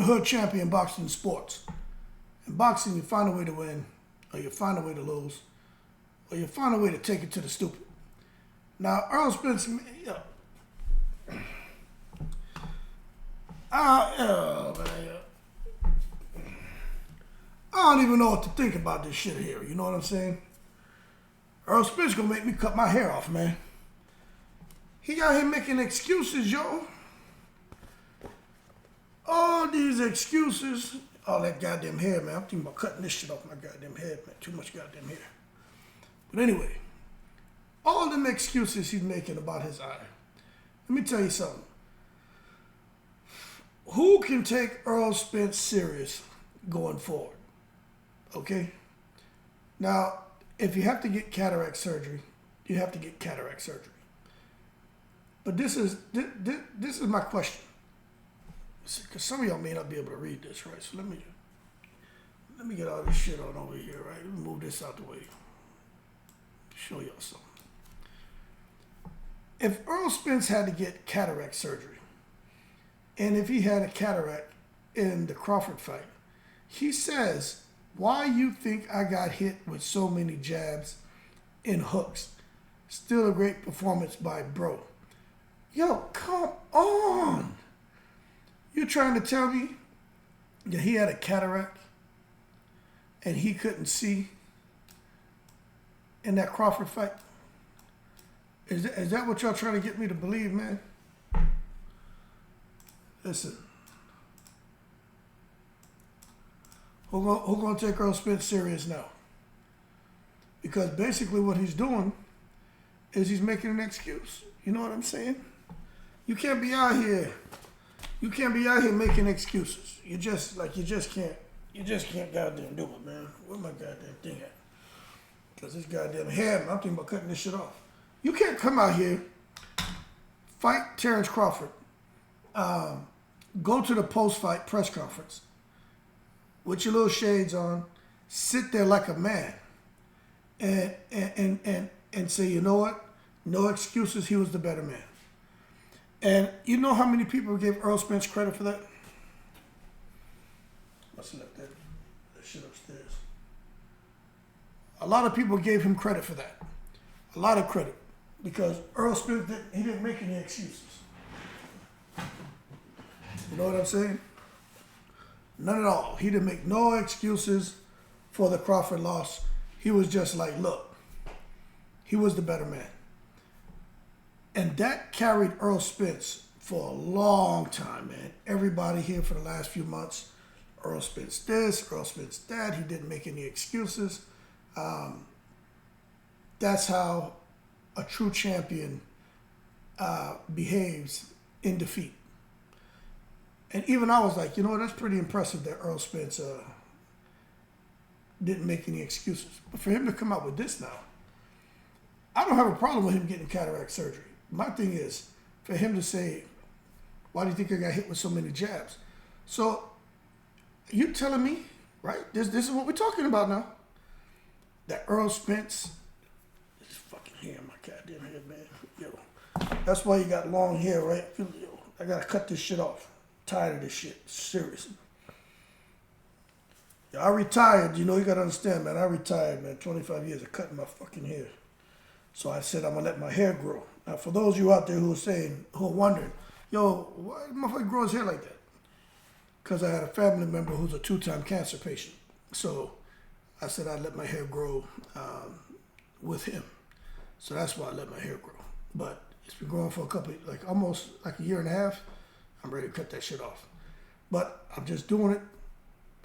the hood champion boxing sports. In boxing, you find a way to win, or you find a way to lose, or you find a way to take it to the stupid. Now, Errol Spence, I don't even know what to think about this shit here. You know what I'm saying? Errol Spence gonna make me cut my hair off, man. He out here making excuses, yo. All these excuses. All that goddamn hair, man. I'm thinking about cutting this shit off my goddamn head, man. Too much goddamn hair. But anyway, all them excuses he's making about his eye. Let me tell you something. Who can take Errol Spence serious going forward? Okay? Now, if you have to get cataract surgery, you have to get cataract surgery. But this is my question. Because some of y'all may not be able to read this, right? So let me get all this shit on over here, right? Let me move this out the way. Show y'all something. If Errol Spence had to get cataract surgery, and if he had a cataract in the Crawford fight, he says, why you think I got hit with so many jabs and hooks? Still a great performance by bro. Yo, come on. You trying to tell me that he had a cataract and he couldn't see in that Crawford fight? Is that what y'all trying to get me to believe, man? Listen. Who gonna take Errol Spence serious now? Because basically what he's doing is he's making an excuse. You know what I'm saying? You can't be out here. You can't be out here making excuses. You just can't goddamn do it, man. Where my goddamn thing at? Because this goddamn hair, man, I'm thinking about cutting this shit off. You can't come out here, fight Terrence Crawford, go to the post-fight press conference with your little shades on, sit there like a man, and say, you know what? No excuses, he was the better man. And you know how many people gave Errol Spence credit for that? Must have left that shit upstairs. A lot of people gave him credit for that. A lot of credit. Because Errol Spence, he didn't make any excuses. You know what I'm saying? None at all. He didn't make no excuses for the Crawford loss. He was just like, look, he was the better man. And that carried Errol Spence for a long time, man. Everybody here for the last few months, Errol Spence this, Errol Spence that. He didn't make any excuses. That's how a true champion behaves in defeat. And even I was like, you know, that's pretty impressive that Errol Spence didn't make any excuses. But for him to come out with this now, I don't have a problem with him getting cataract surgery. My thing is, for him to say, why do you think I got hit with so many jabs? So, you telling me, right, this is what we're talking about now, that Errol Spence, this fucking hair, my goddamn head, man. Yo, that's why you got long hair, right? Yo, I gotta cut this shit off. I'm tired of this shit, seriously. Yo, I retired, you know, you gotta understand, man. I retired, man, 25 years of cutting my fucking hair. So I said I'm gonna let my hair grow. Now, for those of you out there who are wondering, yo, why did my motherfucker grow his hair like that? Because I had a family member who's a 2-time cancer patient. So I said I'd let my hair grow with him. So that's why I let my hair grow. But it's been growing for almost like a year and a half. I'm ready to cut that shit off. But I'm just doing it.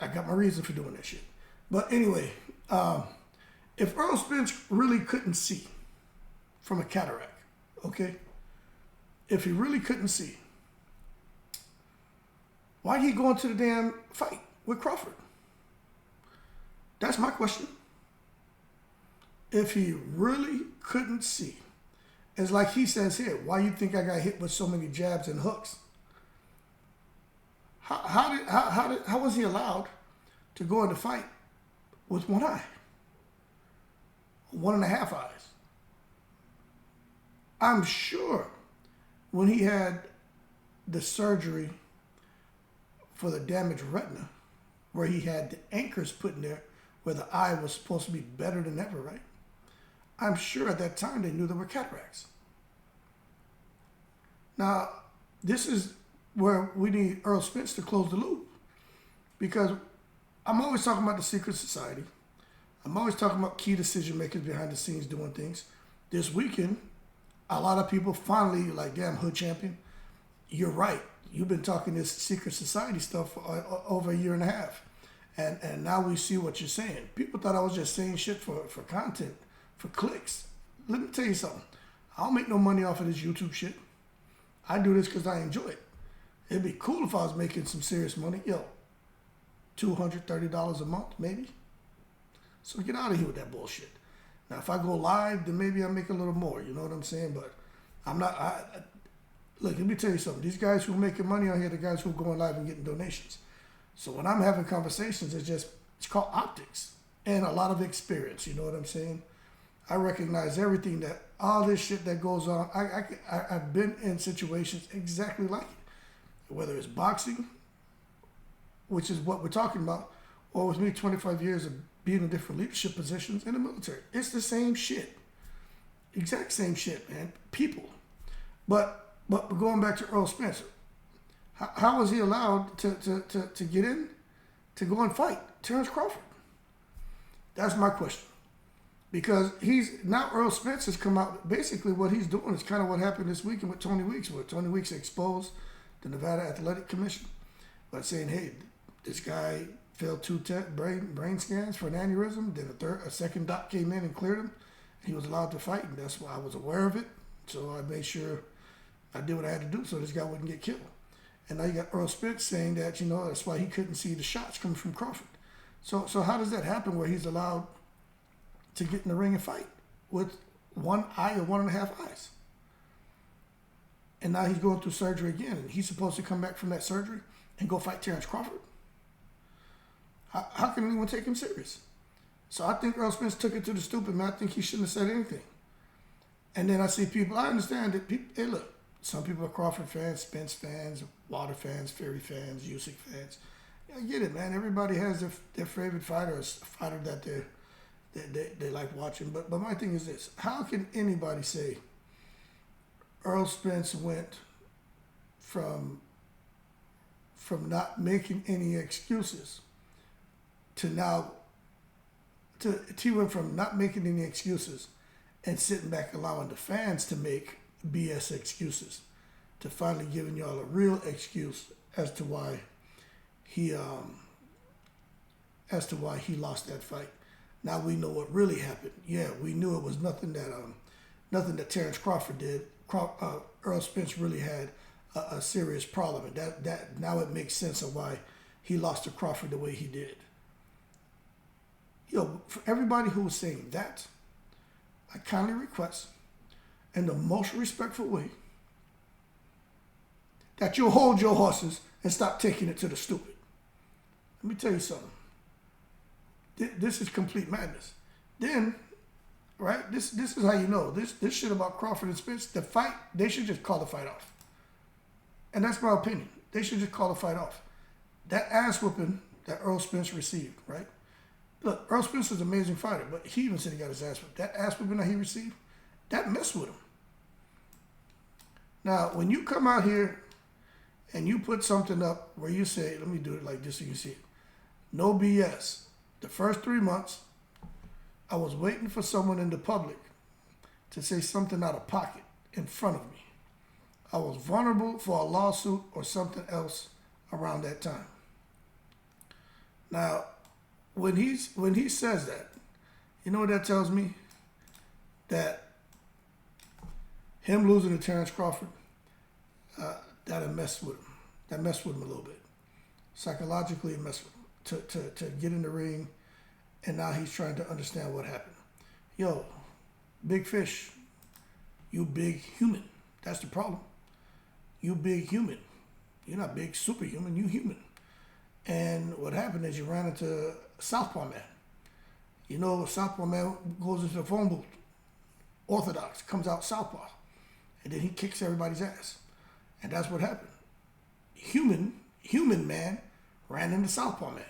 I got my reason for doing that shit. But anyway, if Errol Spence really couldn't see from a cataract, okay? If he really couldn't see, why'd he go into the damn fight with Crawford? That's my question. If he really couldn't see, it's like he says here, why you think I got hit with so many jabs and hooks? How was he allowed to go in the fight with one eye? 1.5 eyes. I'm sure when he had the surgery for the damaged retina, where he had the anchors put in there, where the eye was supposed to be better than ever, right? I'm sure at that time they knew there were cataracts. Now, this is where we need Errol Spence to close the loop, because I'm always talking about the secret society. I'm always talking about key decision makers behind the scenes doing things. This weekend, a lot of people finally like, damn, Hood Champion, you're right. You've been talking this secret society stuff for over a year and a half. And now we see what you're saying. People thought I was just saying shit for content, for clicks. Let me tell you something. I don't make no money off of this YouTube shit. I do this because I enjoy it. It'd be cool if I was making some serious money. Yo, $230 a month, maybe? So get out of here with that bullshit. Now, if I go live, then maybe I make a little more. You know what I'm saying? But I'm not. Look, let me tell you something. These guys who are making money out here, the guys who are going live and getting donations. So when I'm having conversations, it's called optics and a lot of experience. You know what I'm saying? I recognize everything that all this shit that goes on. I've been in situations exactly like it, whether it's boxing, which is what we're talking about, or with me 25 years of being in different leadership positions in the military. It's the same shit, exact same shit, man. People, but going back to Errol Spence, how was he allowed to get in, to go and fight Terrence Crawford? That's my question. Because now Errol Spence has come out, basically what he's doing is kind of what happened this weekend with Tony Weeks, where Tony Weeks exposed the Nevada Athletic Commission by saying, hey, this guy failed 2 brain scans for an aneurysm, then a second doc came in and cleared him. He was allowed to fight, and that's why I was aware of it. So I made sure I did what I had to do so this guy wouldn't get killed. And now you got Errol Spence saying that, that's why he couldn't see the shots coming from Crawford. So how does that happen where he's allowed to get in the ring and fight with one eye or 1.5 eyes? And now he's going through surgery again, and he's supposed to come back from that surgery and go fight Terrence Crawford? How can anyone take him serious? So I think Errol Spence took it to the stupid, man. I think he shouldn't have said anything. And then I see people, I understand that people, hey, look, some people are Crawford fans, Spence fans, Wilder fans, Fury fans, Usyk fans. I get it, man. Everybody has their favorite fighter, a fighter that they like watching. But my thing is this: how can anybody say Errol Spence went from not making any excuses to now he went from not making any excuses and sitting back allowing the fans to make BS excuses to finally giving y'all a real excuse as to why he lost that fight. Now we know what really happened. Yeah, we knew it was nothing that Terrence Crawford did. Errol Spence really had a serious problem, and that now it makes sense of why he lost to Crawford the way he did. For everybody who was saying that, I kindly request, in the most respectful way, that you hold your horses and stop taking it to the stupid. Let me tell you something. This is complete madness. Then, right, this is how you know. This shit about Crawford and Spence, the fight, they should just call the fight off. And that's my opinion. They should just call the fight off. That ass whooping that Errol Spence received, right? Look, Errol Spence is an amazing fighter, but he even said he got his ass whipped. That ass whooping that he received, that messed with him. Now, when you come out here and you put something up where you say, let me do it like this so you can see it. No BS. The first 3 months, I was waiting for someone in the public to say something out of pocket in front of me. I was vulnerable for a lawsuit or something else around that time. Now, when he says that, you know what that tells me? That him losing to Terrence Crawford, that messed with him. That messed with him a little bit. Psychologically, it messed with him. To get in the ring, and now he's trying to understand what happened. Yo, big fish, you big human. That's the problem. You big human. You're not big superhuman, you human. And what happened is you ran into Southpaw Man. You know, Southpaw Man goes into the phone booth. Orthodox, comes out Southpaw. And then he kicks everybody's ass. And that's what happened. Human man ran into Southpaw Man.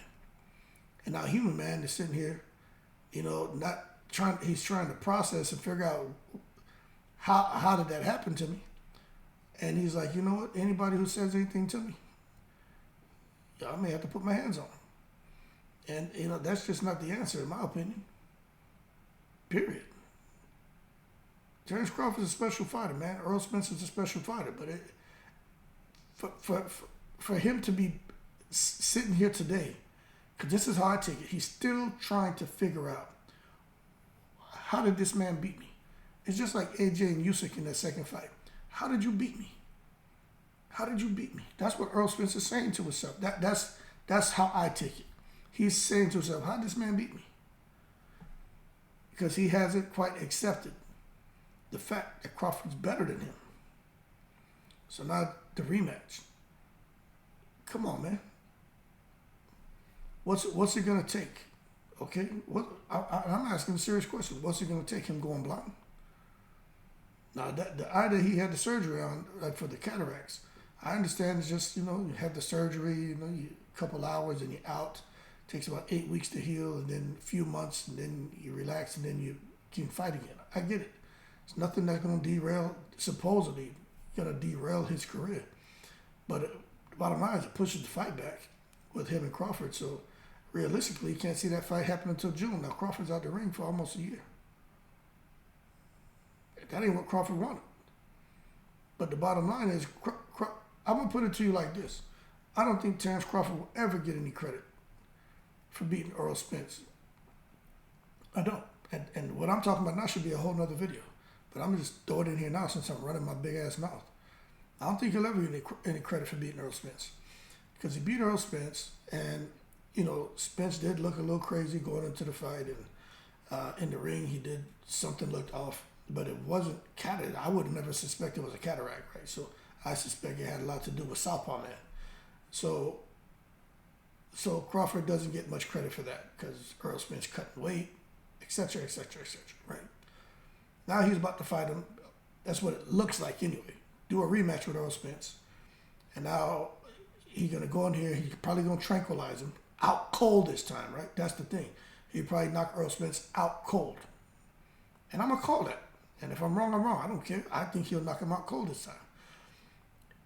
And now Human Man is sitting here, he's trying to process and figure out how did that happen to me. And he's like, you know what? Anybody who says anything to me, I may have to put my hands on them. And, that's just not the answer, in my opinion. Period. Terrence Crawford's a special fighter, man. Errol Spence is a special fighter. But for him to be sitting here today, because this is how I take it, he's still trying to figure out, how did this man beat me? It's just like AJ and Usyk in that second fight. How did you beat me? How did you beat me? That's what Errol Spence is saying to himself. That's how I take it. He's saying to himself, how did this man beat me? Because he hasn't quite accepted the fact that Crawford's better than him. So now the rematch. Come on, man. What's it gonna take? Okay, I'm asking a serious question. What's it gonna take him going blind? Now the eye that he had the surgery on, like for the cataracts, I understand it's just you have the surgery, a couple hours and you're out. It takes about 8 weeks to heal, and then a few months, and then you relax, and then you can fight again. I get it. It's nothing that's gonna supposedly derail his career. But the bottom line is it pushes the fight back with him and Crawford. So realistically, you can't see that fight happen until June. Now Crawford's out the ring for almost a year. That ain't what Crawford wanted. But the bottom line is, I'm going to put it to you like this. I don't think Terrence Crawford will ever get any credit for beating Errol Spence. I don't. And what I'm talking about now should be a whole nother video. But I'm going to just throw it in here now since I'm running my big ass mouth. I don't think he'll ever get any credit for beating Errol Spence. Because he beat Errol Spence, and, Spence did look a little crazy going into the fight. And in the ring, he did something looked off. But it wasn't cataract. I would never suspect it was a cataract, right? So I suspect it had a lot to do with Southpaw Man. So Crawford doesn't get much credit for that because Errol Spence cutting weight, etc., etc., etc., right? Now he's about to fight him. That's what it looks like anyway. Do a rematch with Errol Spence. And now he's going to go in here. He's probably going to tranquilize him. Out cold this time, right? That's the thing. He'll probably knock Errol Spence out cold. And I'm going to call that. And if I'm wrong, I'm wrong. I don't care. I think he'll knock him out cold this time.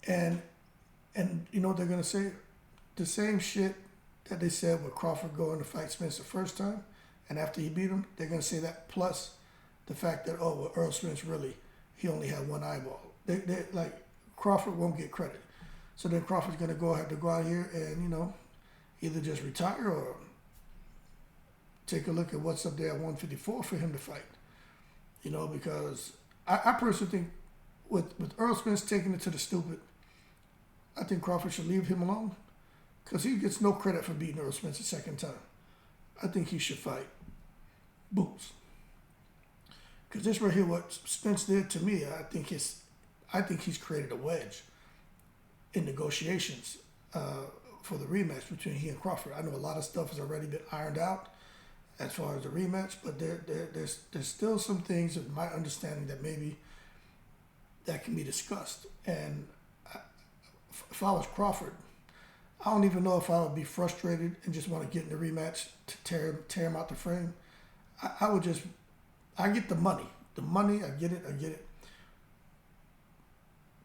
And you know what they're going to say? The same shit that they said with Crawford going to fight Spence the first time. And after he beat him, they're going to say that plus the fact that, Errol Spence really, he only had one eyeball. They like, Crawford won't get credit. So then Crawford's going to have to go out here and, either just retire or take a look at what's up there at 154 for him to fight. Because I personally think with Errol Spence taking it to the stupid, I think Crawford should leave him alone because he gets no credit for beating Errol Spence a second time. I think he should fight Boots. Because this right here, what Spence did to me, I think he's created a wedge in negotiations for the rematch between he and Crawford. I know a lot of stuff has already been ironed out as far as the rematch, but there's still some things of my understanding that maybe that can be discussed. And if I was Crawford, I don't even know if I would be frustrated and just want to get in the rematch to tear him out the frame. I get the money. The money, I get it.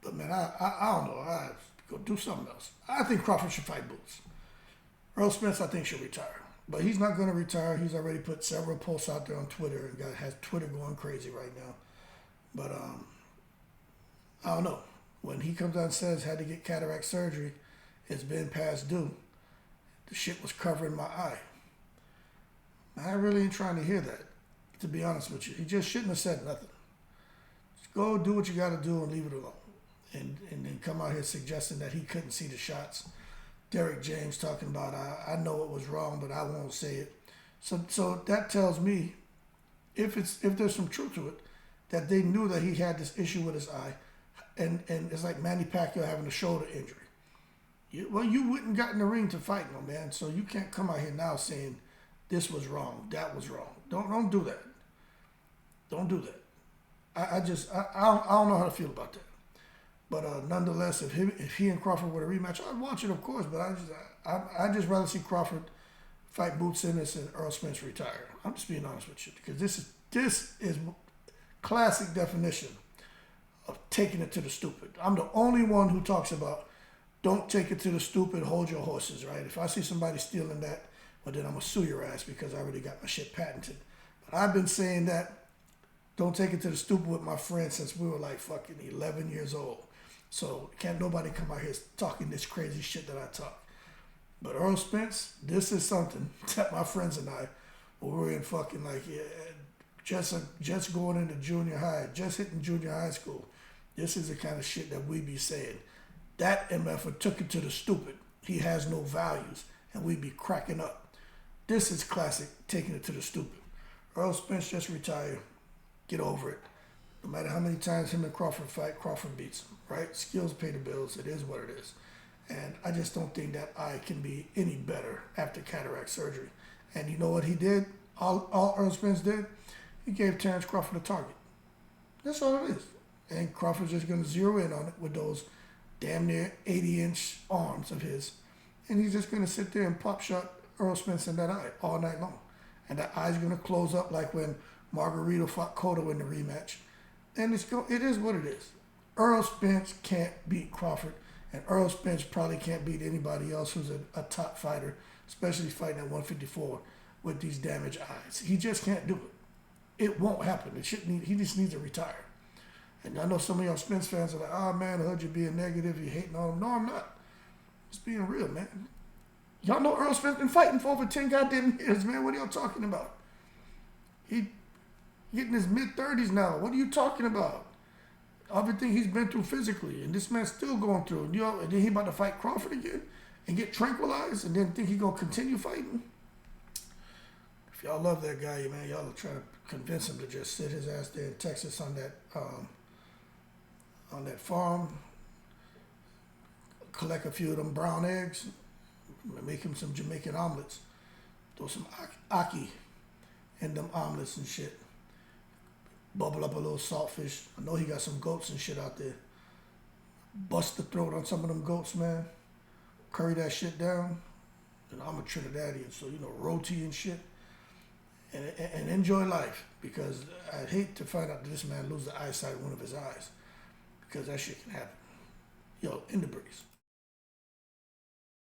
But man, I don't know. I go do something else. I think Crawford should fight Boots. Errol Spence, I think, should retire. But he's not going to retire. He's already put several posts out there on Twitter and has Twitter going crazy right now. But I don't know. When he comes out and says had to get cataract surgery, it's been past due. The shit was covering my eye. I really ain't trying to hear that, to be honest with you. He just shouldn't have said nothing. Just go do what you got to do and leave it alone. And then come out here suggesting that he couldn't see the shots. Derek James talking about, I know it was wrong, but I won't say it. So that tells me, if there's some truth to it, that they knew that he had this issue with his eye. And it's like Manny Pacquiao having a shoulder injury. You wouldn't got in the ring to fight, no man. So you can't come out here now saying this was wrong, that was wrong. Don't do that. Don't do that. I don't know how to feel about that. But nonetheless, if he and Crawford were to rematch, I'd watch it, of course. But I just rather see Crawford fight Boots Ennis and Errol Spence retire. I'm just being honest with you, because this is classic definition of taking it to the stupid. I'm the only one who talks about don't take it to the stupid, hold your horses, right? If I see somebody stealing that, well, then I'm going to sue your ass because I already got my shit patented. But I've been saying that don't take it to the stupid with my friends since we were like fucking 11 years old. So can't nobody come out here talking this crazy shit that I talk. But Errol Spence, this is something that my friends and I, when we were in fucking like, just going into junior high, just hitting junior high school, this is the kind of shit that we be saying. That MF took it to the stupid. He has no values, and we be cracking up. This is classic, taking it to the stupid. Errol Spence just retired. Get over it. No matter how many times him and Crawford fight, Crawford beats him, right? Skills pay the bills. It is what it is. And I just don't think that eye can be any better after cataract surgery. And you know what he did? All Errol Spence did? He gave Terrence Crawford a target. That's all it is. And Crawford's just going to zero in on it with those damn near 80-inch arms of his. And he's just going to sit there and pop shot Errol Spence in that eye all night long. And that eye's going to close up like when Margarito fought Cotto in the rematch. And it is what it is. Errol Spence can't beat Crawford. And Errol Spence probably can't beat anybody else who's a top fighter, especially fighting at 154 with these damaged eyes. He just can't do it. It won't happen. He just needs to retire. And I know some of y'all Spence fans are like, oh man, I heard you being negative, you hating on him. No, I'm not. Just being real, man. Y'all know Errol Spence been fighting for over 10 goddamn years, man. What are y'all talking about? He getting his mid-30s now. What are you talking about? Everything he's been through physically, and this man's still going through. And then he about to fight Crawford again and get tranquilized, and then think he gonna continue fighting. If y'all love that guy, man, y'all are trying to convince him to just sit his ass there in Texas on that farm, collect a few of them brown eggs, make him some Jamaican omelets, throw some ackee in them omelets and shit. Bubble up a little saltfish. I know he got some goats and shit out there. Bust the throat on some of them goats, man. Curry that shit down. And I'm a Trinidadian, so roti and shit. And enjoy life, because I'd hate to find out that this man lose the eyesight of one of his eyes, because that shit can happen. Yo, in the breeze.